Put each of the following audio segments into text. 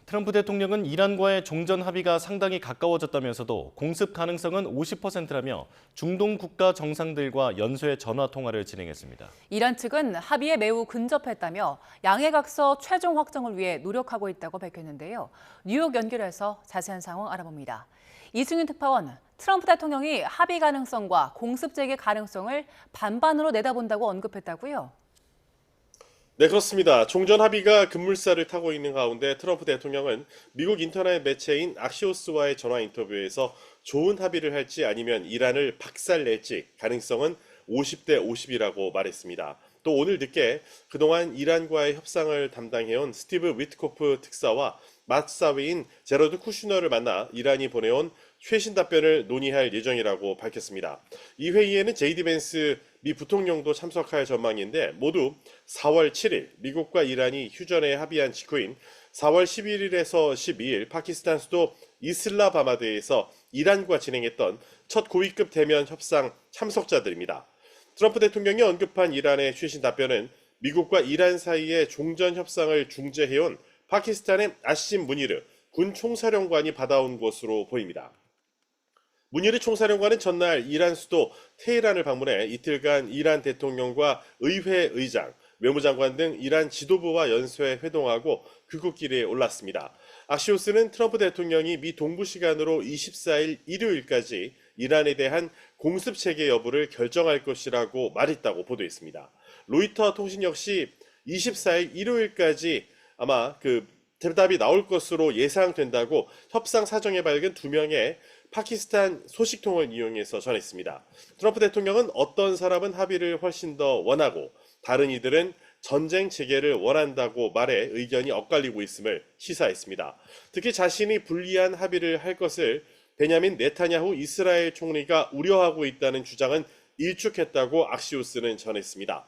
트럼프 대통령은 이란과의 종전 합의가 상당히 가까워졌다면서도 공습 가능성은 50%라며 중동 국가 정상들과 연쇄 전화 통화를 진행했습니다. 이란 측은 합의에 매우 근접했다며 양해각서 최종 확정을 위해 노력하고 있다고 밝혔는데요. 뉴욕 연결해서 자세한 상황 알아봅니다. 이승윤 특파원, 트럼프 대통령이 합의 가능성과 공습 재개 가능성을 반반으로 내다본다고 언급했다고요? 네, 그렇습니다. 종전 합의가 급물살을 타고 있는 가운데 트럼프 대통령은 미국 인터넷 매체인 악시오스와의 전화 인터뷰에서 좋은 합의를 할지 아니면 이란을 박살낼지 가능성은 50대 50이라고 말했습니다. 또 오늘 늦게 그동안 이란과의 협상을 담당해온 스티브 위트코프 특사와 맞사위인 제러드 쿠슈너를 만나 이란이 보내온 최신 답변을 논의할 예정이라고 밝혔습니다. 이 회의에는 제이디 벤스 미 부통령도 참석할 전망인데 모두 4월 7일 미국과 이란이 휴전에 합의한 직후인 4월 11일에서 12일 파키스탄 수도 이슬라바마드에서 이란과 진행했던 첫 고위급 대면 협상 참석자들입니다. 트럼프 대통령이 언급한 이란의 최신 답변은 미국과 이란 사이의 종전 협상을 중재해온 파키스탄의 아심 무니르 군 총사령관이 받아온 것으로 보입니다. 무니르 총사령관은 전날 이란 수도 테헤란을 방문해 이틀간 이란 대통령과 의회 의장, 외무장관 등 이란 지도부와 연쇄 회동하고 귀국길에 올랐습니다. 악시오스는 트럼프 대통령이 미 동부 시간으로 24일 일요일까지 이란에 대한 공습 체계 여부를 결정할 것이라고 말했다고 보도했습니다. 로이터 통신 역시 24일 일요일까지 아마 대답이 나올 것으로 예상된다고 협상 사정에 밝은 2명의 파키스탄 소식통을 이용해서 전했습니다. 트럼프 대통령은 어떤 사람은 합의를 훨씬 더 원하고 다른 이들은 전쟁 재개를 원한다고 말해 의견이 엇갈리고 있음을 시사했습니다. 특히 자신이 불리한 합의를 할 것을 베냐민 네타냐후 이스라엘 총리가 우려하고 있다는 주장은 일축했다고 악시오스는 전했습니다.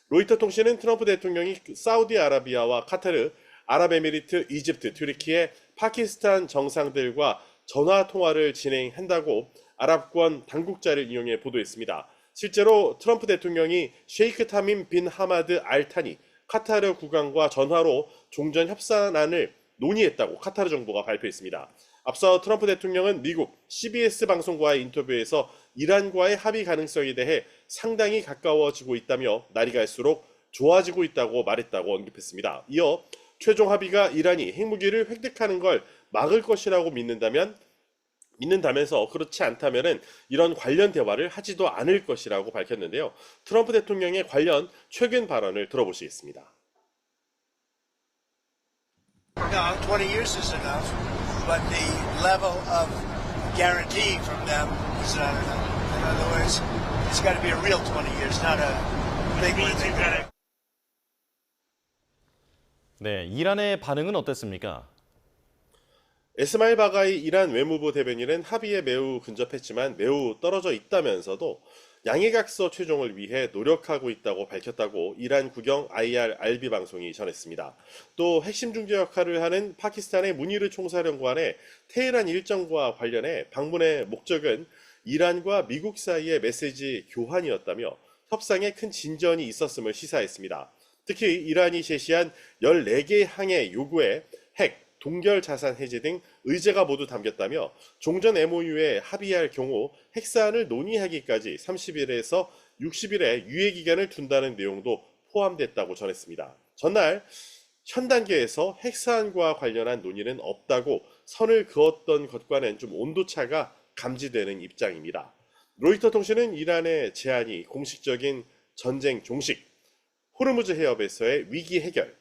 로이터 통신은 트럼프 대통령이 사우디아라비아와 카타르, 아랍에미리트, 이집트, 튀르키예, 파키스탄 정상들과 전화 통화를 진행한다고 아랍권 당국자를 이용해 보도했습니다. 실제로 트럼프 대통령이 셰이크 타민 빈 하마드 알 타니 카타르 국왕과 전화로 종전 협상안을 논의했다고 카타르 정부가 발표했습니다. 앞서 트럼프 대통령은 미국 CBS 방송과의 인터뷰에서 이란과의 합의 가능성에 대해 상당히 가까워지고 있다며 날이 갈수록 좋아지고 있다고 말했다고 언급했습니다. 이어 최종 합의가 이란이 핵무기를 획득하는 걸 막을 것이라고 믿는다면서 그렇지 않다면은 이런 관련 대화를 하지도 않을 것이라고 밝혔는데요. 트럼프 대통령의 관련 최근 발언을 들어보시겠습니다. No, 20 years is enough, but the level of guarantee from them is not enough. In other words, it's got to be a real 20 years, not a big one. 네, 이란의 반응은 어땠습니까? 에스마일 바가이 이란 외무부 대변인은 합의에 매우 근접했지만 매우 떨어져 있다면서도 양해각서 최종을 위해 노력하고 있다고 밝혔다고 이란 국영 IRRB 방송이 전했습니다. 또 핵심 중재 역할을 하는 파키스탄의 무니르 총사령관의 테헤란 일정과 관련해 방문의 목적은 이란과 미국 사이의 메시지 교환이었다며 협상에 큰 진전이 있었음을 시사했습니다. 특히 이란이 제시한 14개 항의 요구에 핵, 동결 자산 해제 등 의제가 모두 담겼다며 종전 MOU에 합의할 경우 핵사안을 논의하기까지 30일에서 60일의 유예기간을 둔다는 내용도 포함됐다고 전했습니다. 전날 현 단계에서 핵사안과 관련한 논의는 없다고 선을 그었던 것과는 좀 온도차가 감지되는 입장입니다. 로이터 통신은 이란의 제안이 공식적인 전쟁 종식, 호르무즈 해협에서의 위기 해결,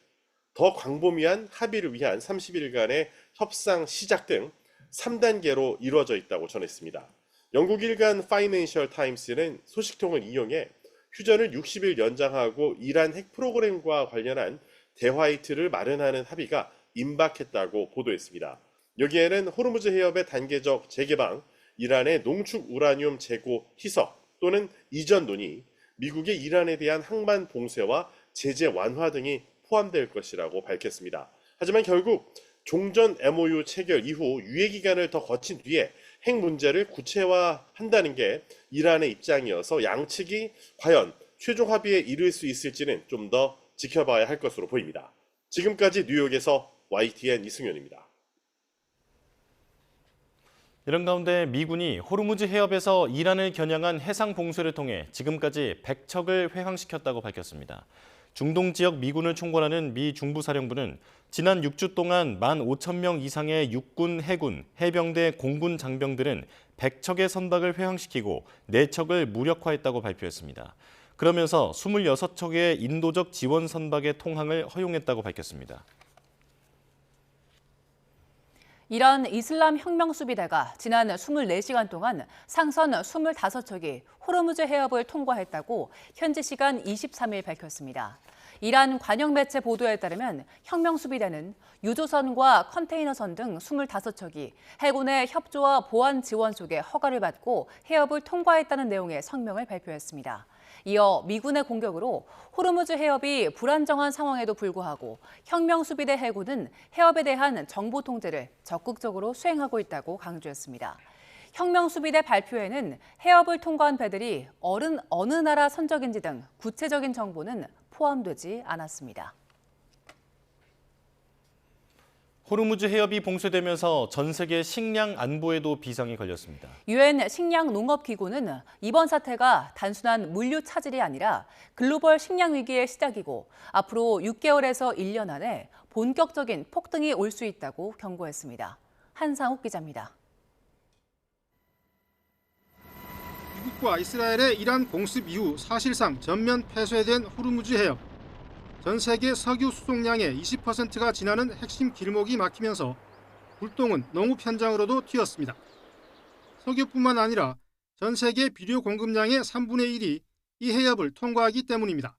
더 광범위한 합의를 위한 30일간의 협상 시작 등 3단계로 이루어져 있다고 전했습니다. 영국 일간 파이낸셜 타임스는 소식통을 이용해 휴전을 60일 연장하고 이란 핵 프로그램과 관련한 대화의 틀을 마련하는 합의가 임박했다고 보도했습니다. 여기에는 호르무즈 해협의 단계적 재개방, 이란의 농축 우라늄 재고 희석 또는 이전 논의, 미국의 이란에 대한 항만 봉쇄와 제재 완화 등이 포함될 것이라고 밝혔습니다. 하지만 결국 종전 MOU 체결 이후 유예기간을 더 거친 뒤에 핵 문제를 구체화한다는 게 이란의 입장이어서 양측이 과연 최종 합의에 이를 수 있을지는 좀 더 지켜봐야 할 것으로 보입니다. 지금까지 뉴욕에서 YTN 이승윤입니다. 이런 가운데 미군이 호르무즈 해협에서 이란을 겨냥한 해상 봉쇄를 통해 지금까지 100척을 회항시켰다고 밝혔습니다. 중동 지역 미군을 총괄하는 미 중부사령부는 지난 6주 동안 15,000명 이상의 육군, 해군, 해병대, 공군 장병들은 100척의 선박을 회항시키고 4척을 무력화했다고 발표했습니다. 그러면서 26척의 인도적 지원 선박의 통항을 허용했다고 밝혔습니다. 이란 이슬람 혁명수비대가 지난 24시간 동안 상선 25척이 호르무즈 해협을 통과했다고 현지 시간 23일 밝혔습니다. 이란 관영 매체 보도에 따르면 혁명수비대는 유조선과 컨테이너선 등 25척이 해군의 협조와 보안 지원 쪽에 허가를 받고 해협을 통과했다는 내용의 성명을 발표했습니다. 이어 미군의 공격으로 호르무즈 해협이 불안정한 상황에도 불구하고 혁명수비대 해군은 해협에 대한 정보 통제를 적극적으로 수행하고 있다고 강조했습니다. 혁명수비대 발표에는 해협을 통과한 배들이 어느 나라 선적인지 등 구체적인 정보는 포함되지 않았습니다. 호르무즈 해협이 봉쇄되면서 전 세계 식량 안보에도 비상이 걸렸습니다. 유엔 식량농업기구는 이번 사태가 단순한 물류 차질이 아니라 글로벌 식량 위기의 시작이고 앞으로 6개월에서 1년 안에 본격적인 폭등이 올 수 있다고 경고했습니다. 한상욱 기자입니다. 미국과 이스라엘의 이란 공습 이후 사실상 전면 폐쇄된 호르무즈 해협. 전 세계 석유 수송량의 20%가 지나는 핵심 길목이 막히면서 불똥은 농업 현장으로도 튀었습니다. 석유뿐만 아니라 전 세계 비료 공급량의 3분의 1이 이 해협을 통과하기 때문입니다.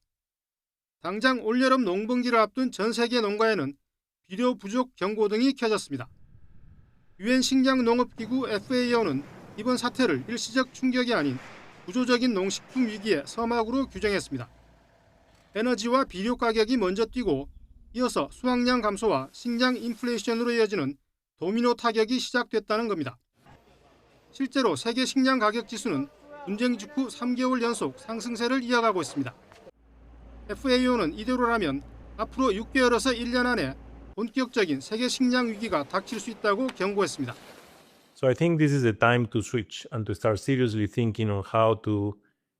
당장 올여름 농번기를 앞둔 전 세계 농가에는 비료 부족 경고 등이 켜졌습니다. 유엔 식량농업기구 FAO는 이번 사태를 일시적 충격이 아닌 구조적인 농식품 위기의 서막으로 규정했습니다. 에너지와 비료 가격이 먼저 뛰고 이어서 수확량 감소와 식량 인플레이션으로 이어지는 도미노 타격이 시작됐다는 겁니다. 실제로 세계 식량 가격 지수는 분쟁 직후 3개월 연속 상승세를 이어가고 있습니다. FAO는 이대로라면 앞으로 6개월에서 1년 안에 본격적인 세계 식량 위기가 닥칠 수 있다고 경고했습니다. So I think this is the time to switch and to start seriously thinking on how to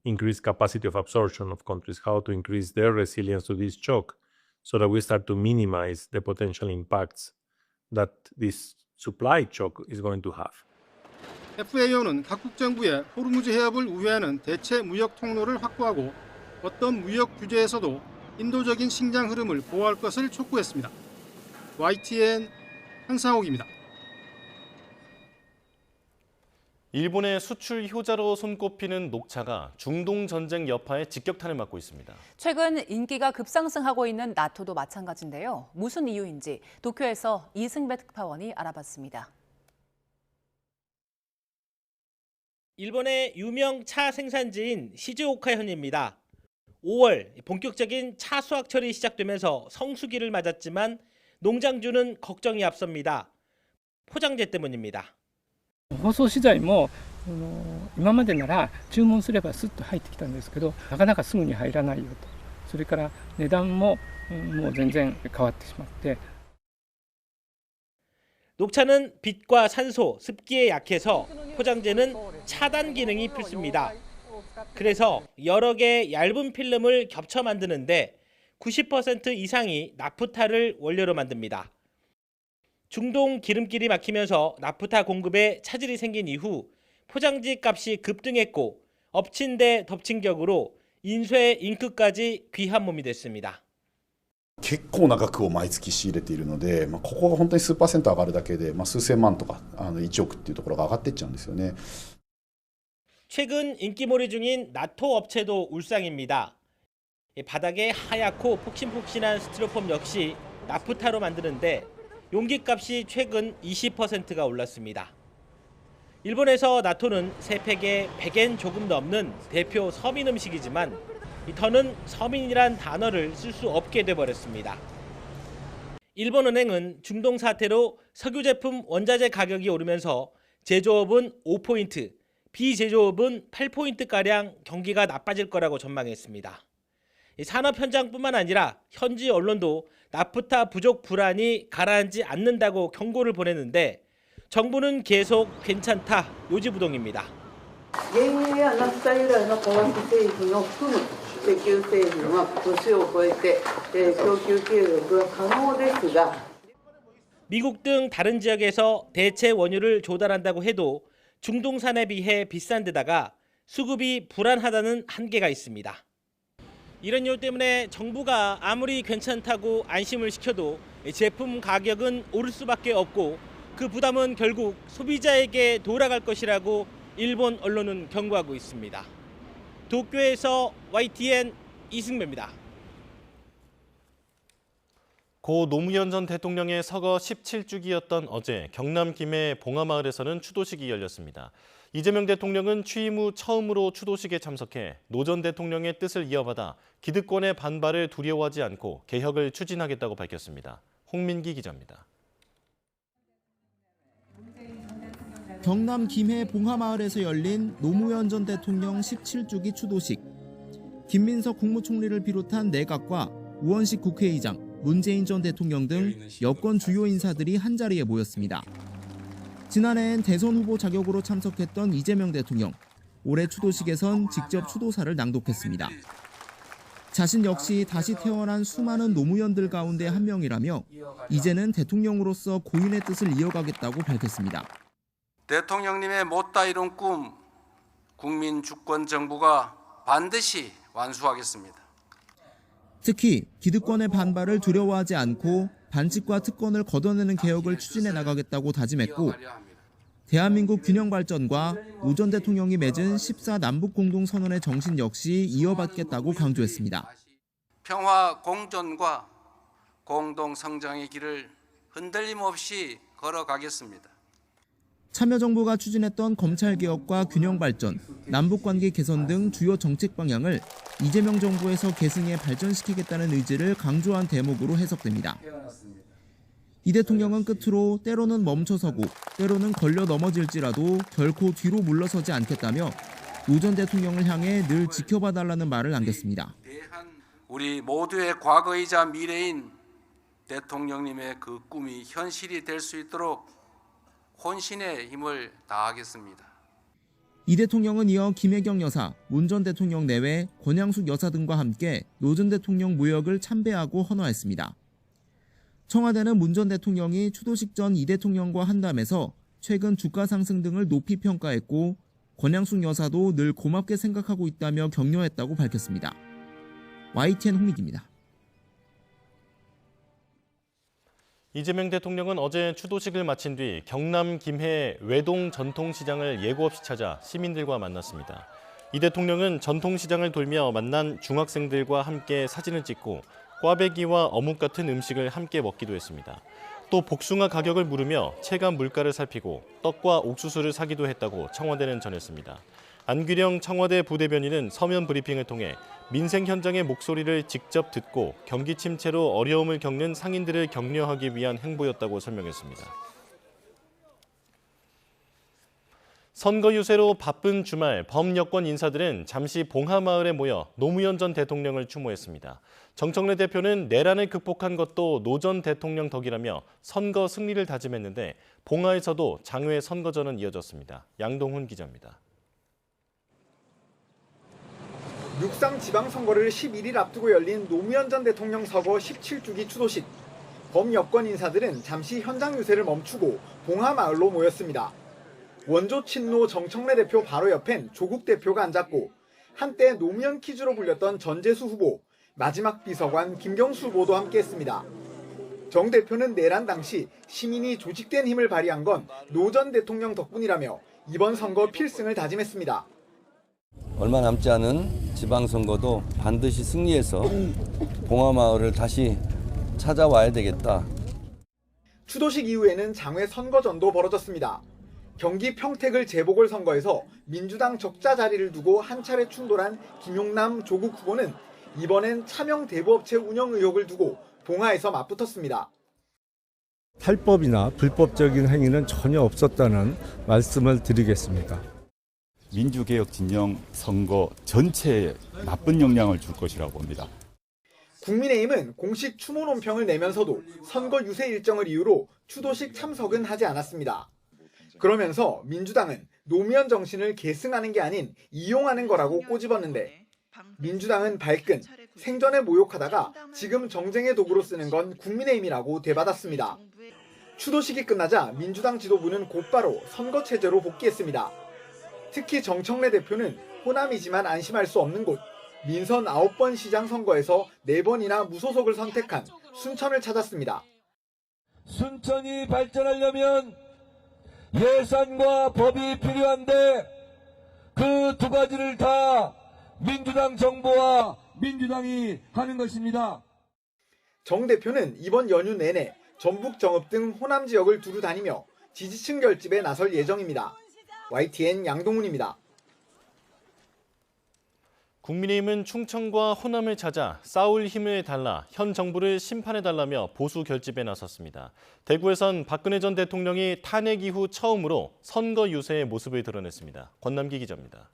increase capacity of absorption of countries, how to increase their resilience to this shock so that we start to minimize the potential impacts that this supply shock is going to have. FAO는 각국 정부에 호르무즈 해협을 우회하는 대체 무역 통로를 확보하고 어떤 무역 규제에서도 인도적인 식량 흐름을 보호할 것을 촉구했습니다. YTN 한상옥입니다. 일본의 수출 효자로 손꼽히는 녹차가 중동 전쟁 여파에 직격탄을 맞고 있습니다. 최근 인기가 급상승하고 있는 나토도 마찬가지인데요. 무슨 이유인지 도쿄에서 이승배 특파원이 알아봤습니다. 일본의 유명 차 생산지인 시즈오카 현입니다. 5월 본격적인 차 수확철이 시작되면서 성수기를 맞았지만 농장주는 걱정이 앞섭니다. 포장재 때문입니다. 包装資材も今までなら注文すればスッと入ってきたんですけど、なかなかすぐに入らないよと。それから値段ももう全然変わってしまって。 녹차는 빛과 산소, 습기에 약해서 포장재는 차단 기능이 필수입니다. 그래서 여러 개의 얇은 필름을 겹쳐 만드는데 90% 이상이 나프타를 원료로 만듭니다. 중동 기름길이 막히면서 나프타 공급에 차질이 생긴 이후 포장지 값이 급등했고 엎친 데 덮친 격으로 인쇄 잉크까지 귀한 몸이 됐습니다. 結構な額を毎月仕入れているので、ここが本当に数%上がるだけで、数千万とか1億っていうところが上がっていっちゃうんですよね。 최근 인기몰이 중인 나토 업체도 울상입니다. 바닥에 하얗고 폭신폭신한 스티로폼 역시 나프타로 만드는데 용기값이 최근 20%가 올랐습니다. 일본에서 나토는 세 팩에 100엔 조금 넘는 대표 서민 음식이지만 더는 서민이란 단어를 쓸 수 없게 돼버렸습니다. 일본은행은 중동 사태로 석유 제품 원자재 가격이 오르면서 제조업은 5포인트, 비제조업은 8포인트가량 경기가 나빠질 거라고 전망했습니다. 산업 현장뿐만 아니라 현지 언론도 나프타 부족 불안이 가라앉지 않는다고 경고를 보냈는데 정부는 계속 괜찮다 요지부동입니다. 原油やナフタ由来の化学製品を含む石油製品は年を超えて供給継続が可能ですが 미국 등 다른 지역에서 대체 원유를 조달한다고 해도 중동산에 비해 비싼 데다가 수급이 불안하다는 한계가 있습니다. 이런 이유 때문에 정부가 아무리 괜찮다고 안심을 시켜도 제품 가격은 오를 수밖에 없고 그 부담은 결국 소비자에게 돌아갈 것이라고 일본 언론은 경고하고 있습니다. 도쿄에서 YTN 이승배입니다. 고 노무현 전 대통령의 서거 17주기였던 어제 경남 김해 봉하마을에서는 추도식이 열렸습니다. 이재명 대통령은 취임 후 처음으로 추도식에 참석해 노 전 대통령의 뜻을 이어받아 기득권의 반발을 두려워하지 않고 개혁을 추진하겠다고 밝혔습니다. 홍민기 기자입니다. 경남 김해 봉하마을에서 열린 노무현 전 대통령 17주기 추도식. 김민석 국무총리를 비롯한 내각과 우원식 국회의장, 문재인 전 대통령 등 여권 주요 인사들이 한자리에 모였습니다. 지난해엔 대선 후보 자격으로 참석했던 이재명 대통령, 올해 추도식에선 직접 추도사를 낭독했습니다. 자신 역시 다시 태어난 수많은 노무현들 가운데 한 명이라며 이제는 대통령으로서 고인의 뜻을 이어가겠다고 밝혔습니다. 대통령님의 못다 이룬 꿈, 국민 주권 정부가 반드시 완수하겠습니다. 특히 기득권의 반발을 두려워하지 않고 반칙과 특권을 걷어내는 개혁을 추진해 나가겠다고 다짐했고 대한민국 균형 발전과 오 전 대통령이 맺은 14 남북 공동선언의 정신 역시 이어받겠다고 강조했습니다. 평화 공존과 공동 성장의 길을 흔들림 없이 걸어가겠습니다. 참여정부가 추진했던 검찰개혁과 균형발전, 남북관계 개선 등 주요 정책 방향을 이재명 정부에서 계승해 발전시키겠다는 의지를 강조한 대목으로 해석됩니다. 이 대통령은 끝으로 때로는 멈춰서고 때로는 걸려 넘어질지라도 결코 뒤로 물러서지 않겠다며 노 전 대통령을 향해 늘 지켜봐달라는 말을 남겼습니다. 우리 모두의 과거이자 미래인 대통령님의 그 꿈이 현실이 될 수 있도록 혼신의 힘을 다하겠습니다. 이 대통령은 이어 김혜경 여사, 문 전 대통령 내외 권양숙 여사 등과 함께 노 전 대통령 무역을 참배하고 헌화했습니다. 청와대는 문 전 대통령이 추도식 전 이 대통령과 한담에서 최근 주가 상승 등을 높이 평가했고 권양숙 여사도 늘 고맙게 생각하고 있다며 격려했다고 밝혔습니다. YTN 홍민기입니다. 이재명 대통령은 어제 추도식을 마친 뒤 경남 김해 외동 전통시장을 예고 없이 찾아 시민들과 만났습니다. 이 대통령은 전통시장을 돌며 만난 중학생들과 함께 사진을 찍고 꽈배기와 어묵 같은 음식을 함께 먹기도 했습니다. 또 복숭아 가격을 물으며 체감 물가를 살피고 떡과 옥수수를 사기도 했다고 청와대는 전했습니다. 안규령 청와대 부대변인은 서면 브리핑을 통해 민생 현장의 목소리를 직접 듣고 경기 침체로 어려움을 겪는 상인들을 격려하기 위한 행보였다고 설명했습니다. 선거 유세로 바쁜 주말 범여권 인사들은 잠시 봉하마을에 모여 노무현 전 대통령을 추모했습니다. 정청래 대표는 내란을 극복한 것도 노 전 대통령 덕이라며 선거 승리를 다짐했는데 봉하에서도 장외 선거전은 이어졌습니다. 양동훈 기자입니다. 육상 지방선거를 11일 앞두고 열린 노무현 전 대통령 서거 17주기 추도식. 범여권 인사들은 잠시 현장 유세를 멈추고 봉하마을로 모였습니다. 원조 친노 정청래 대표 바로 옆엔 조국 대표가 앉았고 한때 노무현 퀴즈로 불렸던 전재수 후보, 마지막 비서관 김경수 후보도 함께했습니다. 정 대표는 내란 당시 시민이 조직된 힘을 발휘한 건 노 전 대통령 덕분이라며 이번 선거 필승을 다짐했습니다. 얼마 남지 않은 지방선거도 반드시 승리해서 봉하마을을 다시 찾아와야 되겠다. 추도식 이후에는 장외 선거전도 벌어졌습니다. 경기 평택을 재보궐선거에서 민주당 적자 자리를 두고 한 차례 충돌한 김용남 조국 후보는 이번엔 차명 대부업체 운영 의혹을 두고 봉하에서 맞붙었습니다. 탈법이나 불법적인 행위는 전혀 없었다는 말씀을 드리겠습니다. 민주개혁 진영 선거 전체에 나쁜 영향을 줄 것이라고 봅니다. 국민의힘은 공식 추모 논평을 내면서도 선거 유세 일정을 이유로 추도식 참석은 하지 않았습니다. 그러면서 민주당은 노무현 정신을 계승하는 게 아닌 이용하는 거라고 꼬집었는데 민주당은 발끈, 생전에 모욕하다가 지금 정쟁의 도구로 쓰는 건 국민의힘이라고 되받았습니다. 추도식이 끝나자 민주당 지도부는 곧바로 선거 체제로 복귀했습니다. 특히 정청래 대표는 호남이지만 안심할 수 없는 곳, 민선 9번 시장 선거에서 4번이나 무소속을 선택한 순천을 찾았습니다. 순천이 발전하려면 예산과 법이 필요한데 그 두 가지를 다 민주당 정부와 민주당이 하는 것입니다. 정 대표는 이번 연휴 내내 전북 정읍 등 호남 지역을 두루 다니며 지지층 결집에 나설 예정입니다. YTN 양동훈입니다. 국민의힘은 충청과 호남을 찾아 싸울 힘을 달라 현 정부를 심판해달라며 보수 결집에 나섰습니다. 대구에선 박근혜 전 대통령이 탄핵 이후 처음으로 선거 유세의 모습을 드러냈습니다. 권남기 기자입니다.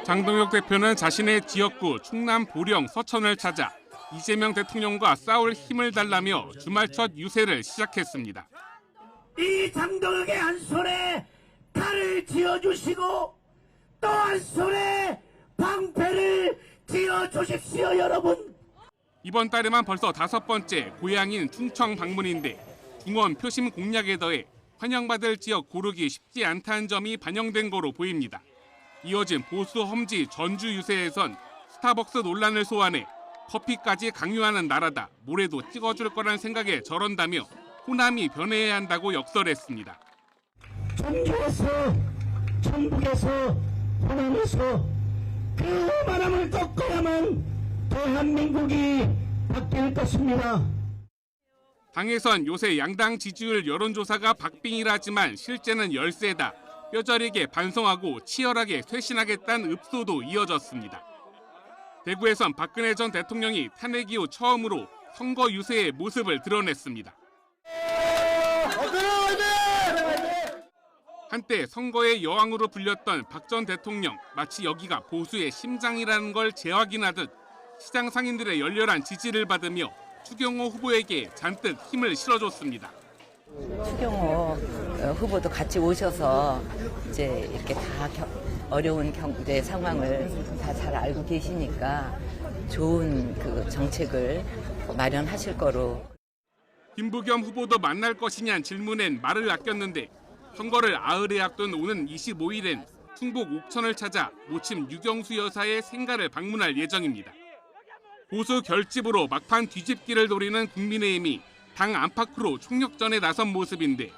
장동혁 대표는 자신의 지역구 충남 보령 서천을 찾아 이재명 대통령과 싸울 힘을 달라며 주말 첫 유세를 시작했습니다. 이 장동혁의 한 손에 칼을 쥐어주시고 또 한 손에 방패를 쥐어주십시오, 여러분. 이번 달에만 벌써 5번째 고향인 충청 방문인데 중원 표심 공략에 더해 환영받을 지역 고르기 쉽지 않다는 점이 반영된 거로 보입니다. 이어진 보수 험지 전주 유세에선 스타벅스 논란을 소환해 커피까지 강요하는 나라다, 모레도 찍어줄 거란 생각에 저런다며 호남이 변해야 한다고 역설했습니다. 전주에서, 전북에서, 호남에서 그 오만함을 꺾어야만 대한민국이 바뀔 것입니다. 당에선 요새 양당 지지율 여론조사가 박빙이라지만 실제는 열세다. 뼈저리게 반성하고 치열하게 쇄신하겠다는 읍소도 이어졌습니다. 대구에선 박근혜 전 대통령이 탄핵 이후 처음으로 선거 유세의 모습을 드러냈습니다. 한때 선거의 여왕으로 불렸던 박 전 대통령, 마치 여기가 보수의 심장이라는 걸 재확인하듯 시장 상인들의 열렬한 지지를 받으며 추경호 후보에게 잔뜩 힘을 실어줬습니다. 추경호 후보도 같이 오셔서 이제 이렇게 다 어려운 경제 상황을 다 잘 알고 계시니까 좋은 그 정책을 마련하실 거로. 김부겸 후보도 만날 것이냐는 질문엔 말을 아꼈는데 선거를 아흘에 앞둔 오는 25일엔 충북 옥천을 찾아 모침 유경수 여사의 생가를 방문할 예정입니다. 보수 결집으로 막판 뒤집기를 노리는 국민의힘이 당 안팎으로 총력전에 나선 모습인데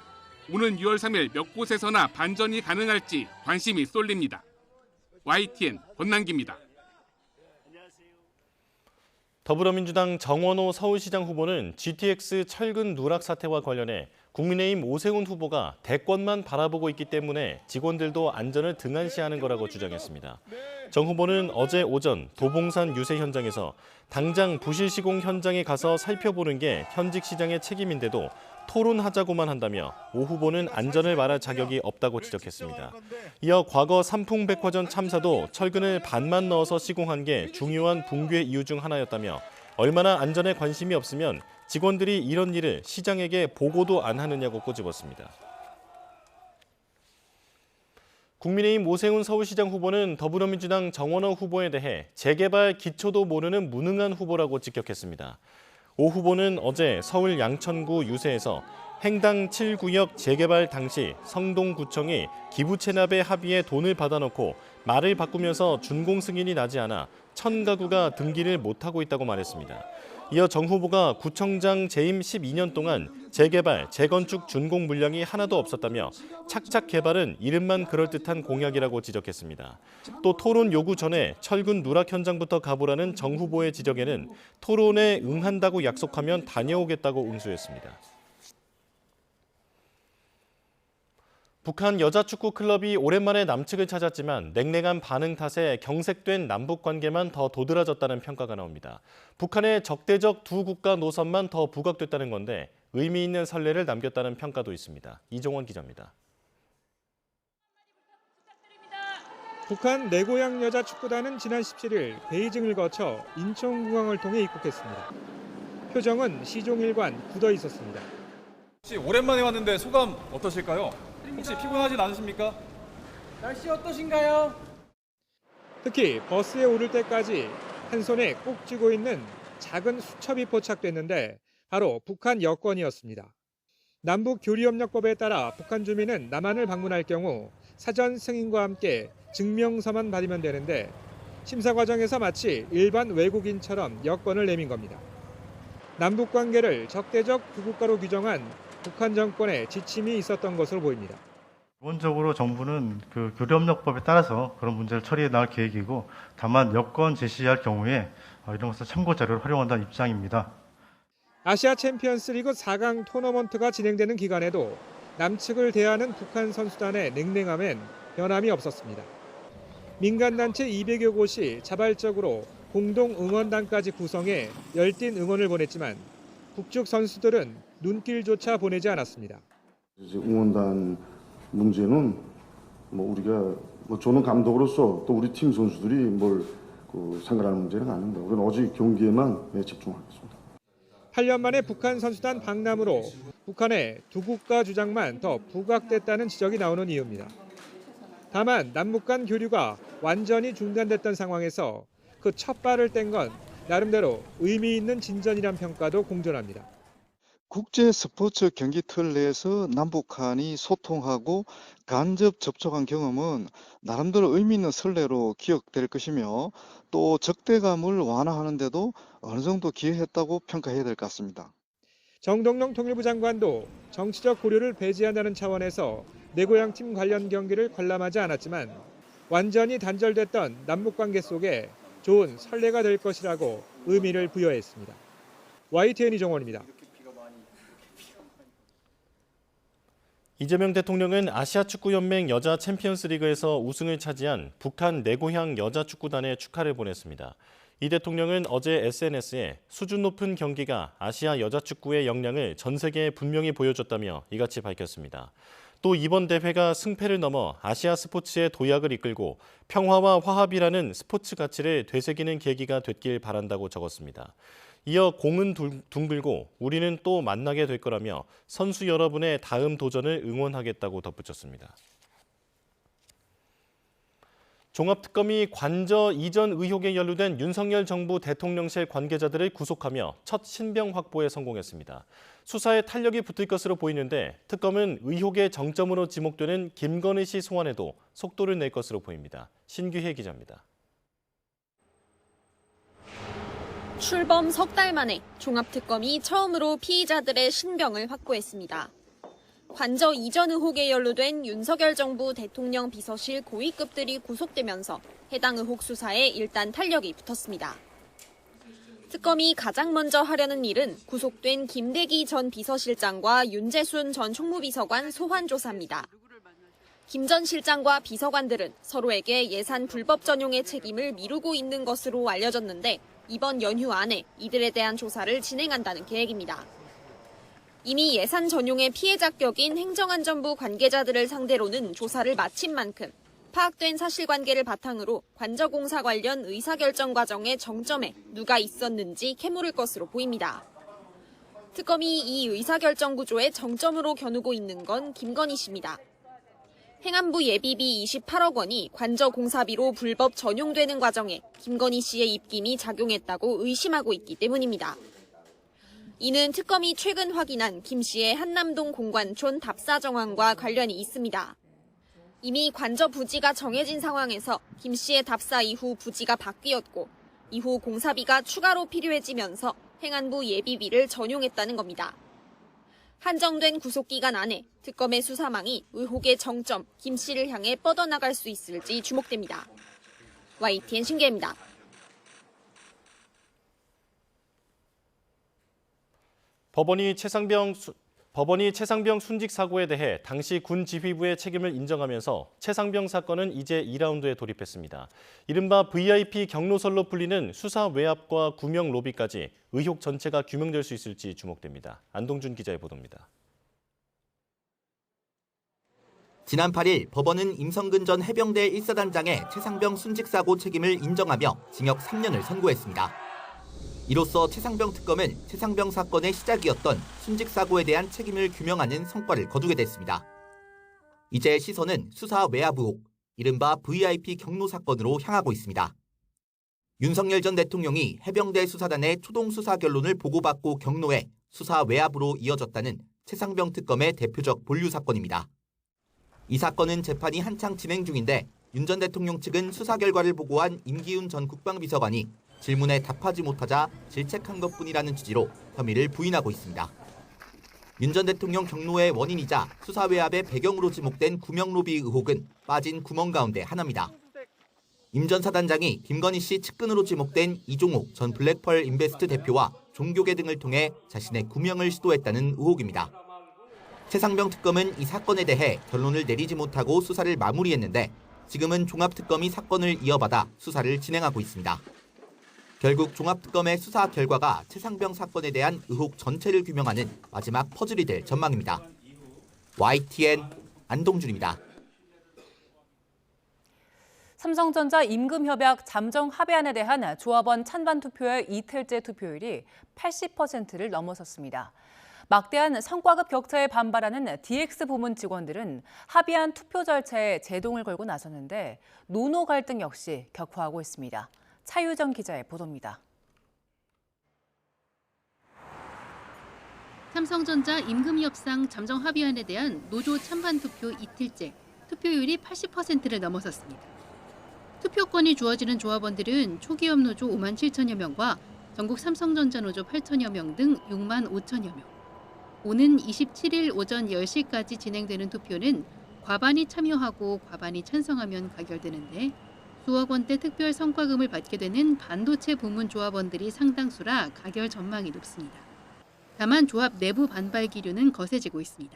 오는 6월 3일 몇 곳에서나 반전이 가능할지 관심이 쏠립니다. YTN 권남기입니다. 더불어민주당 정원호 서울시장 후보는 GTX 철근 누락 사태와 관련해 국민의힘 오세훈 후보가 대권만 바라보고 있기 때문에 직원들도 안전을 등한시하는 거라고 주장했습니다. 정 후보는 어제 오전 도봉산 유세 현장에서 당장 부실 시공 현장에 가서 살펴보는 게 현직 시장의 책임인데도 토론하자고만 한다며 오 후보는 안전을 말할 자격이 없다고 지적했습니다. 이어 과거 삼풍백화점 참사도 철근을 반만 넣어서 시공한 게 중요한 붕괴 이유 중 하나였다며 얼마나 안전에 관심이 없으면 직원들이 이런 일을 시장에게 보고도 안 하느냐고 꼬집었습니다. 국민의힘 오세훈 서울시장 후보는 더불어민주당 정원호 후보에 대해 재개발 기초도 모르는 무능한 후보라고 직격했습니다. 오 후보는 어제 서울 양천구 유세에서 행당 7구역 재개발 당시 성동구청이 기부 체납의 합의에 돈을 받아놓고 말을 바꾸면서 준공 승인이 나지 않아 1000가구가 등기를 못하고 있다고 말했습니다. 이어 정 후보가 구청장 재임 12년 동안 재개발, 재건축 준공 물량이 하나도 없었다며 착착 개발은 이름만 그럴듯한 공약이라고 지적했습니다. 또 토론 요구 전에 철근 누락 현장부터 가보라는 정 후보의 지적에는 토론에 응한다고 약속하면 다녀오겠다고 응수했습니다. 북한 여자축구 클럽이 오랜만에 남측을 찾았지만 냉랭한 반응 탓에 경색된 남북관계만 더 도드라졌다는 평가가 나옵니다. 북한의 적대적 두 국가 노선만 더 부각됐다는 건데 의미 있는 선례를 남겼다는 평가도 있습니다. 이종원 기자입니다. 북한 내 고향 여자축구단은 지난 17일 베이징을 거쳐 인천공항을 통해 입국했습니다. 표정은 시종일관 굳어 있었습니다. 혹시 오랜만에 왔는데 소감 어떠실까요? 혹시 피곤하진 않으십니까? 날씨 어떠신가요? 특히 버스에 오를 때까지 한 손에 꼭 쥐고 있는 작은 수첩이 포착됐는데 바로 북한 여권이었습니다. 남북교류협력법에 따라 북한 주민은 남한을 방문할 경우 사전 승인과 함께 증명서만 받으면 되는데 심사 과정에서 마치 일반 외국인처럼 여권을 내민 겁니다. 남북 관계를 적대적 두 국가로 규정한 북한 정권의 지침이 있었던 것으로 보입니다. 기본적으로 정부는 그 교류협력법에 따라서 그런 문제를 처리해 나갈 계획이고, 다만 여권 제시할 경우에 이런 것을 참고 자료로 활용한다는 입장입니다. 아시아 챔피언스 리그 4강 토너먼트가 진행되는 기간에도 남측을 대하는 북한 선수단의 냉랭함엔 변함이 없었습니다. 민간단체 200여 곳이 자발적으로 공동 응원단까지 구성해 열띤 응원을 보냈지만 북측 선수들은 눈길조차 보내지 않았습니다. 응원단 문제는 우리가 저는 감독으로서 또 우리 팀 선수들이 상관하는 문제는 아닙니다. 우리는 오직 경기에만 집중하겠습니다. 8년 만에 북한 선수단 방남으로 북한의 두 국가 주장만 더 부각됐다는 지적이 나오는 이유입니다. 다만 남북 간 교류가 완전히 중단됐던 상황에서 그 첫 발을 뗀 건 나름대로 의미 있는 진전이란 평가도 공존합니다. 국제 스포츠 경기 틀 내에서 남북한이 소통하고 간접 접촉한 경험은 나름대로 의미 있는 선례로 기억될 것이며 또 적대감을 완화하는 데도 어느 정도 기여했다고 평가해야 될 것 같습니다. 정동영 통일부 장관도 정치적 고려를 배제한다는 차원에서 내고향팀 관련 경기를 관람하지 않았지만 완전히 단절됐던 남북관계 속에 좋은 선례가 될 것이라고 의미를 부여했습니다. YTN 이정원입니다. 이재명 대통령은 아시아축구연맹 여자 챔피언스리그에서 우승을 차지한 북한 내고향 여자축구단에 축하를 보냈습니다. 이 대통령은 어제 SNS에 수준 높은 경기가 아시아 여자축구의 역량을 전 세계에 분명히 보여줬다며 이같이 밝혔습니다. 또 이번 대회가 승패를 넘어 아시아 스포츠의 도약을 이끌고 평화와 화합이라는 스포츠 가치를 되새기는 계기가 됐길 바란다고 적었습니다. 이어 공은 둥글고 우리는 또 만나게 될 거라며 선수 여러분의 다음 도전을 응원하겠다고 덧붙였습니다. 종합특검이 관저 이전 의혹에 연루된 윤석열 정부 대통령실 관계자들을 구속하며 첫 신병 확보에 성공했습니다. 수사에 탄력이 붙을 것으로 보이는데 특검은 의혹의 정점으로 지목되는 김건희 씨 소환에도 속도를 낼 것으로 보입니다. 신규혜 기자입니다. 출범 석 달 만에 종합특검이 처음으로 피의자들의 신병을 확보했습니다. 관저 이전 의혹에 연루된 윤석열 정부 대통령 비서실 고위급들이 구속되면서 해당 의혹 수사에 일단 탄력이 붙었습니다. 특검이 가장 먼저 하려는 일은 구속된 김대기 전 비서실장과 윤재순 전 총무비서관 소환 조사입니다. 김 전 실장과 비서관들은 서로에게 예산 불법 전용의 책임을 미루고 있는 것으로 알려졌는데 이번 연휴 안에 이들에 대한 조사를 진행한다는 계획입니다. 이미 예산 전용의 피해자 격인 행정안전부 관계자들을 상대로는 조사를 마친 만큼 파악된 사실관계를 바탕으로 관저공사 관련 의사결정 과정의 정점에 누가 있었는지 캐물을 것으로 보입니다. 특검이 이 의사결정 구조의 정점으로 겨누고 있는 건 김건희 씨입니다. 행안부 예비비 28억 원이 관저공사비로 불법 전용되는 과정에 김건희 씨의 입김이 작용했다고 의심하고 있기 때문입니다. 이는 특검이 최근 확인한 김 씨의 한남동 공관촌 답사 정황과 관련이 있습니다. 이미 관저 부지가 정해진 상황에서 김 씨의 답사 이후 부지가 바뀌었고 이후 공사비가 추가로 필요해지면서 행안부 예비비를 전용했다는 겁니다. 한정된 구속기간 안에 특검의 수사망이 의혹의 정점 김 씨를 향해 뻗어나갈 수 있을지 주목됩니다. YTN 신기혜입니다. 법원이 최상병 순직 사고에 대해 당시 군 지휘부의 책임을 인정하면서 최상병 사건은 이제 2라운드에 돌입했습니다. 이른바 VIP 경로설로 불리는 수사 외압과 구명 로비까지 의혹 전체가 규명될 수 있을지 주목됩니다. 안동준 기자의 보도입니다. 지난 8일 법원은 임성근 전 해병대 1사단장의 최상병 순직 사고 책임을 인정하며 징역 3년을 선고했습니다. 이로써 최상병 특검은 최상병 사건의 시작이었던 순직 사고에 대한 책임을 규명하는 성과를 거두게 됐습니다. 이제 시선은 수사 외압 의혹, 이른바 VIP 경로 사건으로 향하고 있습니다. 윤석열 전 대통령이 해병대 수사단의 초동 수사 결론을 보고받고 경로해 수사 외압으로 이어졌다는 최상병 특검의 대표적 본류 사건입니다. 이 사건은 재판이 한창 진행 중인데 윤 전 대통령 측은 수사 결과를 보고한 임기훈 전 국방비서관이 질문에 답하지 못하자 질책한 것뿐이라는 취지로 혐의를 부인하고 있습니다. 윤 전 대통령 경로의 원인이자 수사 외압의 배경으로 지목된 구명로비 의혹은 빠진 구멍 가운데 하나입니다. 임 전 사단장이 김건희 씨 측근으로 지목된 이종욱 전 블랙펄 인베스트 대표와 종교계 등을 통해 자신의 구명을 시도했다는 의혹입니다. 최상병 특검은 이 사건에 대해 결론을 내리지 못하고 수사를 마무리했는데 지금은 종합특검이 사건을 이어받아 수사를 진행하고 있습니다. 결국 종합특검의 수사 결과가 최상병 사건에 대한 의혹 전체를 규명하는 마지막 퍼즐이 될 전망입니다. YTN 안동준입니다. 삼성전자 임금협약 잠정 합의안에 대한 조합원 찬반 투표의 이틀째 투표율이 80%를 넘어섰습니다. 막대한 성과급 격차에 반발하는 DX 부문 직원들은 합의안 투표 절차에 제동을 걸고 나섰는데 노노 갈등 역시 격화하고 있습니다. 차유정 기자의 보도입니다. 삼성전자 임금협상 잠정 합의안에 대한 노조 찬반 투표 이틀째 투표율이 80%를 넘어섰습니다. 투표권이 주어지는 조합원들은 초기업 노조 5만 7천여 명과 전국 삼성전자 노조 8천여 명 등 6만 5천여 명. 오는 27일 오전 10시까지 진행되는 투표는 과반이 참여하고 과반이 찬성하면 가결되는데 수억 원대 특별 성과금을 받게 되는 반도체 부문 조합원들이 상당수라 가결 전망이 높습니다. 다만 조합 내부 반발 기류는 거세지고 있습니다.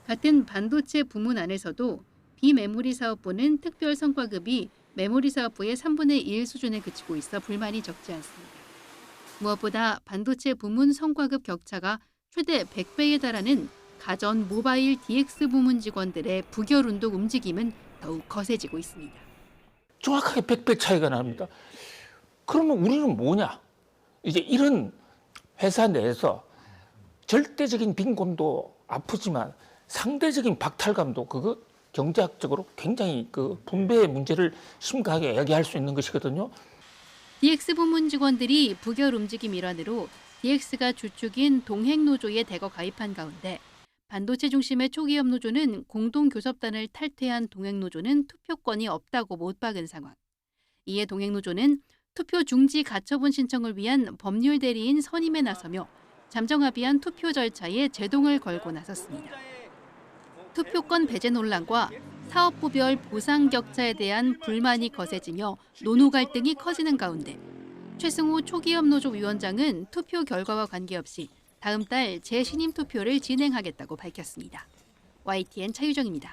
같은 반도체 부문 안에서도 비메모리 사업부는 특별 성과급이 메모리 사업부의 3분의 1 수준에 그치고 있어 불만이 적지 않습니다. 무엇보다 반도체 부문 성과급 격차가 최대 100배에 달하는 가전 모바일 DX 부문 직원들의 부결운동 움직임은 더욱 거세지고 있습니다. 정확하게 100배 차이가 납니다. 그러면 우리는 뭐냐? 이제 이런 회사 내에서 절대적인 빈곤도 아프지만 상대적인 박탈감도 그거 경제학적으로 굉장히 그 분배의 문제를 심각하게 야기할 수 있는 것이거든요. DX 부문 직원들이 부결 움직임 일환으로 DX가 주축인 동행노조에 대거 가입한 가운데 반도체 중심의 초기업 노조는 공동교섭단을 탈퇴한 동행노조는 투표권이 없다고 못 박은 상황. 이에 동행노조는 투표 중지 가처분 신청을 위한 법률 대리인 선임에 나서며 잠정합의안 투표 절차에 제동을 걸고 나섰습니다. 투표권 배제 논란과 사업부별 보상 격차에 대한 불만이 거세지며 노노 갈등이 커지는 가운데 최승호 초기업 노조 위원장은 투표 결과와 관계없이 다음 달 재신임 투표를 진행하겠다고 밝혔습니다. YTN 차유정입니다.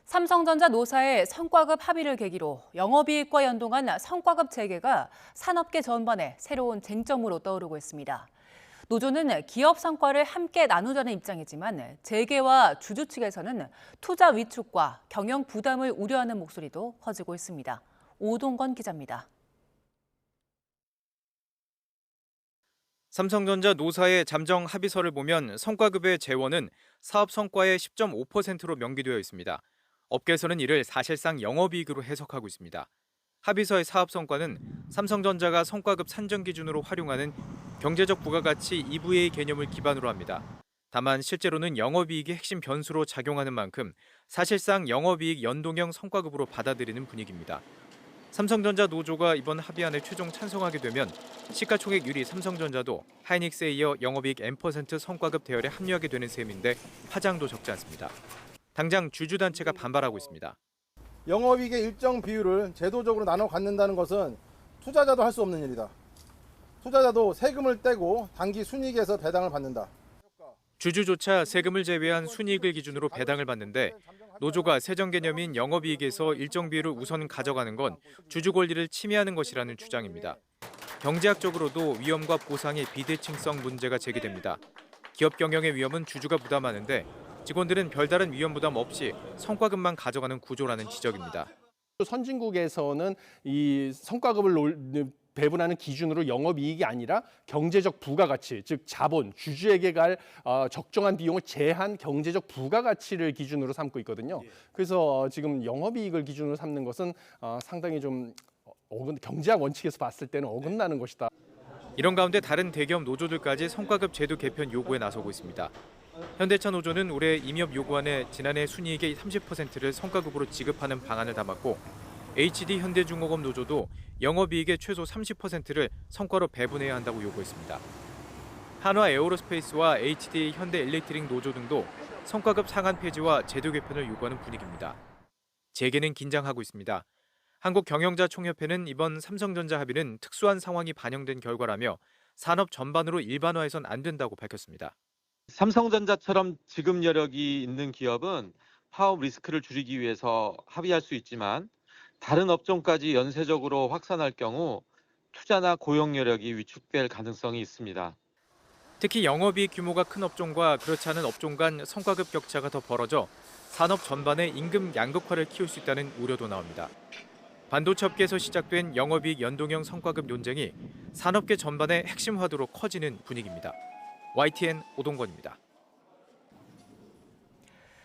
삼성전자 노사의 성과급 합의를 계기로 영업이익과 연동한 성과급 재개가 산업계 전반에 새로운 쟁점으로 떠오르고 있습니다. 노조는 기업 성과를 함께 나누자는 입장이지만 재계와 주주 측에서는 투자 위축과 경영 부담을 우려하는 목소리도 커지고 있습니다. 오동건 기자입니다. 삼성전자 노사의 잠정 합의서를 보면 성과급의 재원은 사업 성과의 10.5%로 명기되어 있습니다. 업계에서는 이를 사실상 영업이익으로 해석하고 있습니다. 합의서의 사업 성과는 삼성전자가 성과급 산정 기준으로 활용하는 경제적 부가가치 EVA 개념을 기반으로 합니다. 다만 실제로는 영업이익이 핵심 변수로 작용하는 만큼 사실상 영업이익 연동형 성과급으로 받아들이는 분위기입니다. 삼성전자 노조가 이번 합의안을 최종 찬성하게 되면 시가총액 1위 삼성전자도 하이닉스에 이어 영업이익 N% 성과급 대열에 합류하게 되는 셈인데 파장도 적지 않습니다. 당장 주주단체가 반발하고 있습니다. 영업이익의 일정 비율을 제도적으로 나눠 갖는다는 것은 투자자도 할 수 없는 일이다. 투자자도 세금을 떼고 단기 순이익에서 배당을 받는다. 주주조차 세금을 제외한 순이익을 기준으로 배당을 받는데 노조가 세정 개념인 영업이익에서 일정 비율을 우선 가져가는 건 주주 권리를 침해하는 것이라는 주장입니다. 경제학적으로도 위험과 보상의 비대칭성 문제가 제기됩니다. 기업 경영의 위험은 주주가 부담하는데 직원들은 별다른 위험 부담 없이 성과급만 가져가는 구조라는 지적입니다. 선진국에서는 이 성과급을 배분하는 기준으로 영업이익이 아니라 경제적 부가가치, 즉 자본, 주주에게 갈 적정한 비용을 제한 경제적 부가가치를 기준으로 삼고 있거든요. 그래서 지금 영업이익을 기준으로 삼는 것은 상당히 좀 경제학 원칙에서 봤을 때는 어긋나는 것이다. 이런 가운데 다른 대기업 노조들까지 성과급 제도 개편 요구에 나서고 있습니다. 현대차 노조는 올해 임협 요구안에 지난해 순이익의 30%를 성과급으로 지급하는 방안을 담았고 HD 현대중공업 노조도 영업이익의 최소 30%를 성과로 배분해야 한다고 요구했습니다. 한화 에어로스페이스와 HD 현대일렉트릭 노조 등도 성과급 상한 폐지와 제도 개편을 요구하는 분위기입니다. 재계는 긴장하고 있습니다. 한국경영자총협회는 이번 삼성전자 합의는 특수한 상황이 반영된 결과라며 산업 전반으로 일반화해선 안 된다고 밝혔습니다. 삼성전자처럼 지급 여력이 있는 기업은 파업 리스크를 줄이기 위해서 합의할 수 있지만 다른 업종까지 연쇄적으로 확산할 경우 투자나 고용 여력이 위축될 가능성이 있습니다. 특히 영업이익 규모가 큰 업종과 그렇지 않은 업종 간 성과급 격차가 더 벌어져 산업 전반의 임금 양극화를 키울 수 있다는 우려도 나옵니다. 반도체 업계에서 시작된 영업이익 연동형 성과급 논쟁이 산업계 전반의 핵심 화두로 커지는 분위기입니다. YTN 오동건입니다.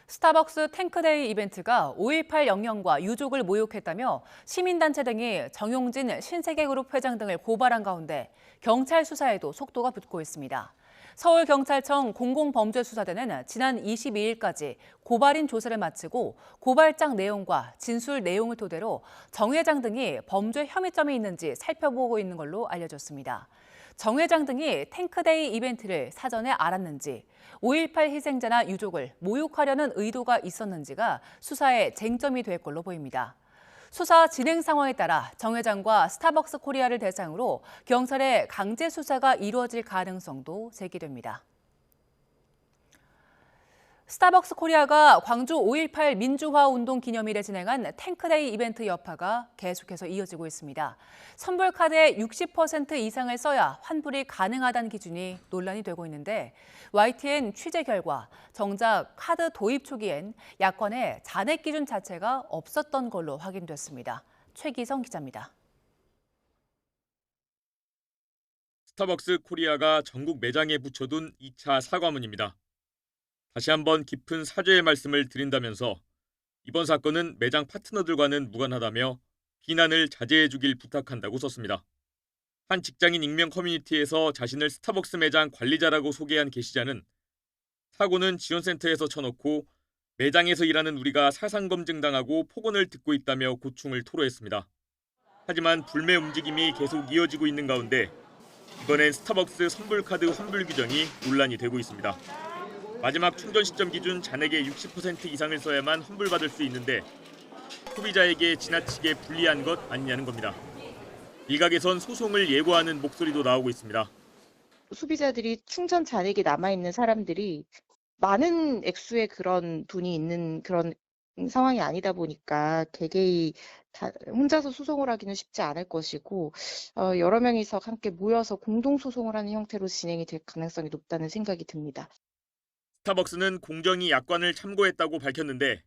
스타벅스 탱크데이 이벤트가 5.18 영령과 유족을 모욕했다며 시민단체 등이 정용진 신세계그룹 회장 등을 고발한 가운데 경찰 수사에도 속도가 붙고 있습니다. 서울경찰청 공공범죄수사대는 지난 22일까지 고발인 조사를 마치고 고발장 내용과 진술 내용을 토대로 정 회장 등이 범죄 혐의점이 있는지 살펴보고 있는 걸로 알려졌습니다. 정 회장 등이 탱크데이 이벤트를 사전에 알았는지, 5.18 희생자나 유족을 모욕하려는 의도가 있었는지가 수사의 쟁점이 될 걸로 보입니다. 수사 진행 상황에 따라 정 회장과 스타벅스 코리아를 대상으로 경찰의 강제 수사가 이루어질 가능성도 제기됩니다. 스타벅스 코리아가 광주 5.18 민주화 운동 기념일에 진행한 탱크데이 이벤트 여파가 계속해서 이어지고 있습니다. 선불카드의 60% 이상을 써야 환불이 가능하다는 기준이 논란이 되고 있는데 YTN 취재 결과 정작 카드 도입 초기엔 약관에 잔액 기준 자체가 없었던 걸로 확인됐습니다. 최기성 기자입니다. 스타벅스 코리아가 전국 매장에 붙여둔 2차 사과문입니다. 다시 한번 깊은 사죄의 말씀을 드린다면서 이번 사건은 매장 파트너들과는 무관하다며 비난을 자제해 주길 부탁한다고 썼습니다. 한 직장인 익명 커뮤니티에서 자신을 스타벅스 매장 관리자라고 소개한 게시자는 사고는 지원센터에서 쳐놓고 매장에서 일하는 우리가 사상검증당하고 폭언을 듣고 있다며 고충을 토로했습니다. 하지만 불매 움직임이 계속 이어지고 있는 가운데 이번엔 스타벅스 선불카드 환불 규정이 논란이 되고 있습니다. 마지막 충전 시점 기준 잔액의 60% 이상을 써야만 환불받을 수 있는데 소비자에게 지나치게 불리한 것 아니냐는 겁니다. 일각에선 소송을 예고하는 목소리도 나오고 있습니다. 소비자들이 충전 잔액이 남아있는 사람들이 많은 액수의 그런 돈이 있는 그런 상황이 아니다 보니까 개개인 혼자서 소송을 하기는 쉽지 않을 것이고 여러 명이서 함께 모여서 공동 소송을 하는 형태로 진행이 될 가능성이 높다는 생각이 듭니다. 스타벅스는 공정위 약관을 참고했다고 밝혔는데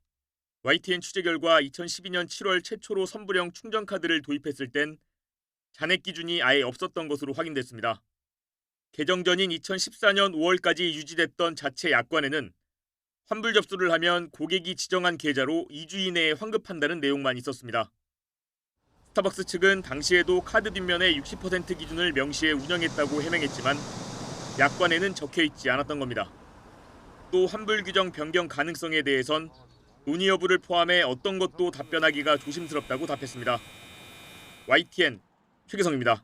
YTN 취재 결과 2012년 7월 최초로 선불형 충전카드를 도입했을 땐 잔액 기준이 아예 없었던 것으로 확인됐습니다. 개정 전인 2014년 5월까지 유지됐던 자체 약관에는 환불 접수를 하면 고객이 지정한 계좌로 2주 이내에 환급한다는 내용만 있었습니다. 스타벅스 측은 당시에도 카드 뒷면에 60% 기준을 명시해 운영했다고 해명했지만 약관에는 적혀있지 않았던 겁니다. 또 환불 규정 변경 가능성에 대해선 논의 여부를 포함해 어떤 것도 답변하기가 조심스럽다고 답했습니다. YTN 최기성입니다.